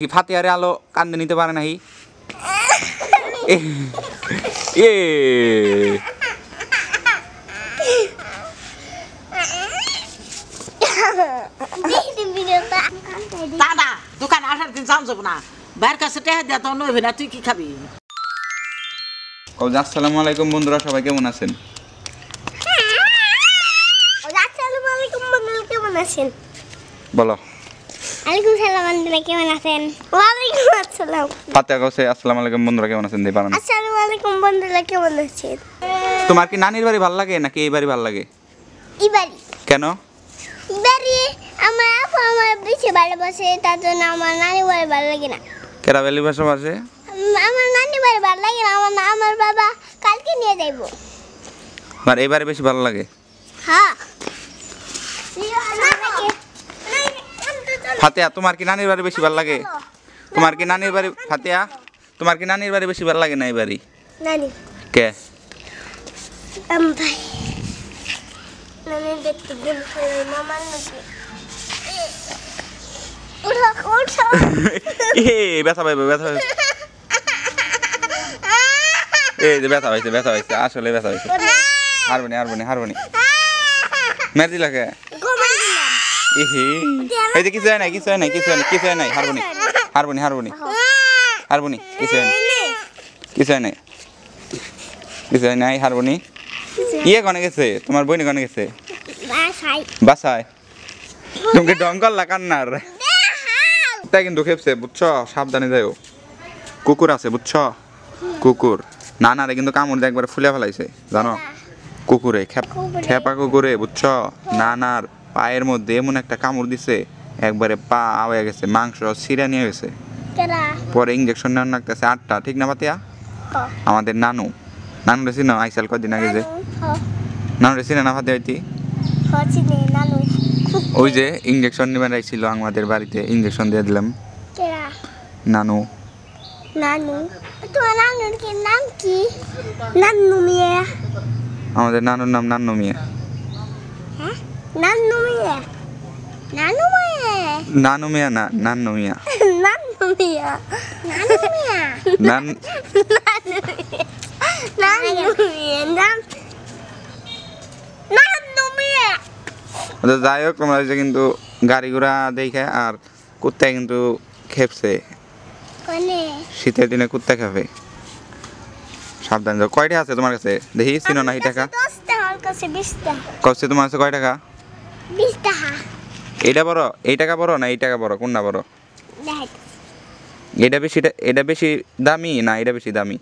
কি ফাতিয়ারে আলো কান্দে নিতে পারে নাই এ দাদা দোকানে আসার দিন যাও যাব না বাইরের কাছে টেহা দিয়া তো নইবে না তুই কি খাবি আসসালামু আলাইকুম বন্ধুরা সবাই কেমন আছেন আসসালামু আলাইকুম বন্ধুরা কেমন আছেন বলো আলাইকুম সালাম বন্ধুরা কেমন আছেন ওয়ালাইকুম আসসালাম ফাতিয়া কাছে আসসালামু আলাইকুম বন্ধুরা কেমন আছেন দেই পারেন আসসালামু আলাইকুম বন্ধুরা কেমন আছেন তোমার কি নানির বাড়ি ভালো লাগে নাকি এই বাড়ি ভালো লাগে ইবারি কেন ইবারি আমার আপা আমার বেশি ভালোবাসে তার জন্য আমার নানি বাড়ি ভালো লাগে না কেরা বেলি ভাষা আছে আমার নানি বাড়ি ভালো লাগে না আমার বাবা কালকে নিয়ে যাইবো আর এই বাড়ি বেশি ভালো লাগে হ্যাঁ ফাতিয়া তোমার কি নানির বাড়ি বেশি ভালো লাগে তোমার কি নানির বাড়ি ফাতিয়া তোমার কি নানির বাড়ি বেশি ভালো লাগে না এই বাড়ি নানি কে ভাই নানি দেখতে গেম খেলে মামার নাকি উঠো এ ব্যথা পাইবে এই যে ব্যথা পাইছে আসলে ব্যথা পাইছে হারবনি মেরে দিলা কে এহে এই যে কিছু হয় নাই হারবনি কিছু হয় নাই হারবনি ইয়ে কনে গেছে তোমার বইনে কনে গেছে বাসায় তুমি ডঙ্গল লাগান্নার তাই কিন্তু খেপছে বুঝছো সাবধানে যাও কুকুর আছে বুঝছো কুকুর নানারে কিন্তু কামড় দিয়ে একবারে ফুলে ফেলাইছে জানো কুকুরে খেপা কুকুরে বুঝছো নানার পায়ের মধ্যে এমন একটা কামড় দিছে একবারে পা আওয়া গেছে মাংস ছিঁড়ে নিয়ে গেছে পরে ইঞ্জেকশন নেওয়ার লাগতেছে 8টা ঠিক না পাতিয়া আমাদের নানু রেছি না আইসাল কদিন আগে যে নানু রেছি না পাতিয়া হইতি ওই যে ইঞ্জেকশন নিবেন ছিল আমাদের বাড়িতে ইঞ্জেকশন দিয়ে দিলাম নানু তোমার নানুর কি নাম কি নান্নু মিয়া আমাদের নানুর নাম নান্নু মিয়া নান্নু মিয়া না নান্নু মিয়া নান্নু মিয়া যাই হোক তোমরা কিন্তু গাড়ি ঘোড়া দেখে আর কুত্তায় কিন্তু খেপছে শীতের দিনে কুত্তা খাবে সাবধান যাও কয়টা আছে তোমার কাছে দেখি চিনো না এই টাকা কষ্ট তোমার কাছে কয় টাকা 20 টাকা এই টাকা বড় না এই টাকা বড় কোনটা বড় এটা বেশি দামি না এটা বেশি দামি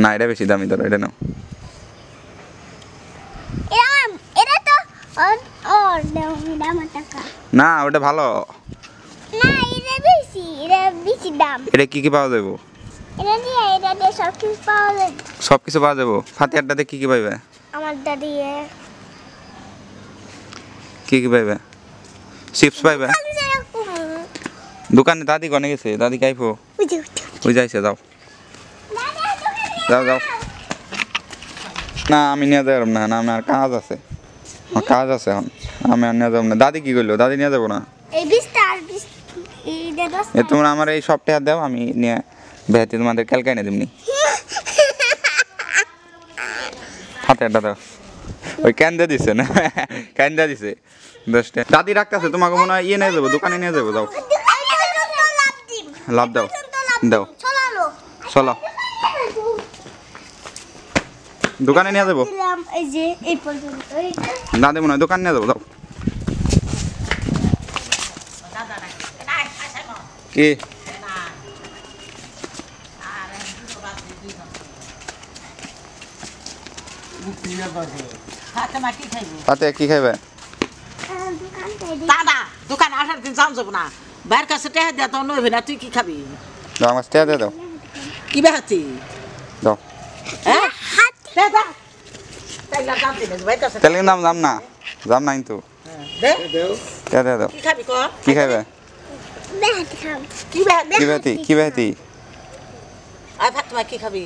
না এটা বেশি দামি ধরো এটা নাও না ওটা ভালো না এটা বেশি দাম এটা কি পাওয়া যাবে এটা সবকিছু পাওয়া যাবে ফাতিয়ারটাতে কি পাইবে আমার দাদি কি পাইবে চিপস পাইবে দোকানে দাদি কনে গেছে দাদি খাইবো ওই যাইছে যাও না আমি নিয়ে যাবো না আমার কাজ আছে এখন আমি আর নিয়ে যাবো না দাদি কি করলো দাদি নিয়ে যাবো না তোমরা আমার এই সপ্তাহে দাও আমি নিয়ে বেহাতি তোমাদের ক্যালকাই না দিমনি হাতে আড্ডা দাও ওই ক্যান্দা দিছে না ক্যান্দা দিছে 10টা দাদি রাখতেছে তোমাকে মনে হয় ইয়ে নিয়ে যাবো দোকানে নিয়ে যাবো যাও লাভ দাও চলো দোকানে নিয়ে যাবো না দেবো না দোকানে নিয়ে যাবো যাও কি পাতে কি খাইবে দাদা দোকানে আসার দিন যাও যাব না বাইরের কাছে টেহা দিয়া তো নইবে না তুই কি খাবি দাও আমার টেয়া দিয়ে দাও কি বেহাতি দাও হ্যাঁ দাদা তেলের দাম না কিন্তু টেয়া দিয়ে দাও কি খাবি ক কি খাইবে কি বেহাতি আই ফাতেমা কি খাবি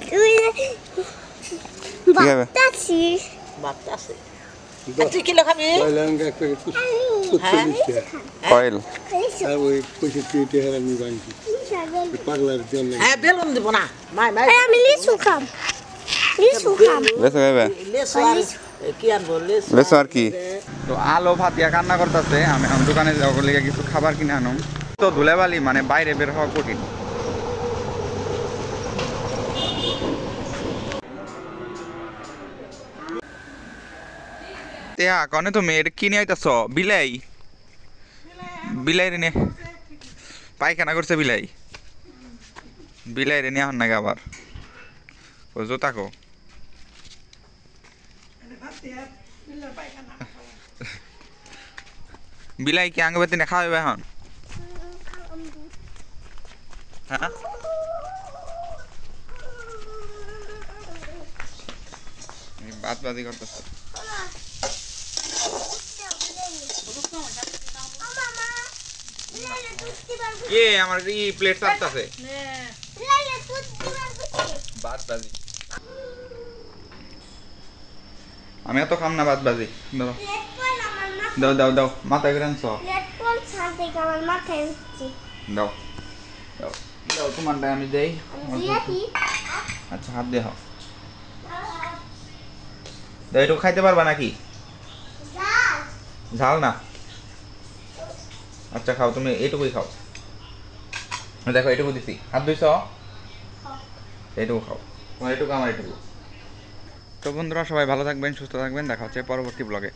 কি খাইবে বাপটা আছে তুই কিলো খাবি কয়লাঙ্গা একটা কয়েল আর ওই 65 টাকা আমি বানছি পাগলার জন্য হ্যাঁ বেলুন দিব না মাই মাই আমি লিচু খাম লিচু খাম লেসু খাবে লেসু আর কি আনবো লেসু আর কি তো আলো ভাতিয়া কান্না করতেছে আমি এখন দোকানে যাবো লিগে কিছু খাবার কিনে আনুম তো ধুলেবালি মানে বাইরে বের হওয়া কঠিন তেয়া কনে তুমি এটা কিনে আইতাছ বিলাই বিলাই রে নে পায়খানা করছে বিলাই বিলাই রে নিয়ে হন নাকি আবার ও জোতা কো বিলাই কি আঙ্গ বেতে খাওয়াবে এখন হ্যাঁ বাদ বাদি করতেছে এ আমার ই প্লেট চাপতাছে বাদ বাজি আমি এত খাম না বাদ বাজি দাও দাও দাও মাথায় করে আনছো দাও দাও দাও তোমারটা আমি দেই আচ্ছা হাত দিয়ে দাও একটু খাইতে পারবা নাকি ঝাল না আচ্ছা খাও তুমি এইটুকুই খাও দেখো এইটুকু দিছি হাত ধুইছ এইটুকু খাও তোমার এইটুকু আমার এইটুকু তো বন্ধুরা সবাই ভালো থাকবেন সুস্থ থাকবেন দেখা হচ্ছে পরবর্তী ব্লগে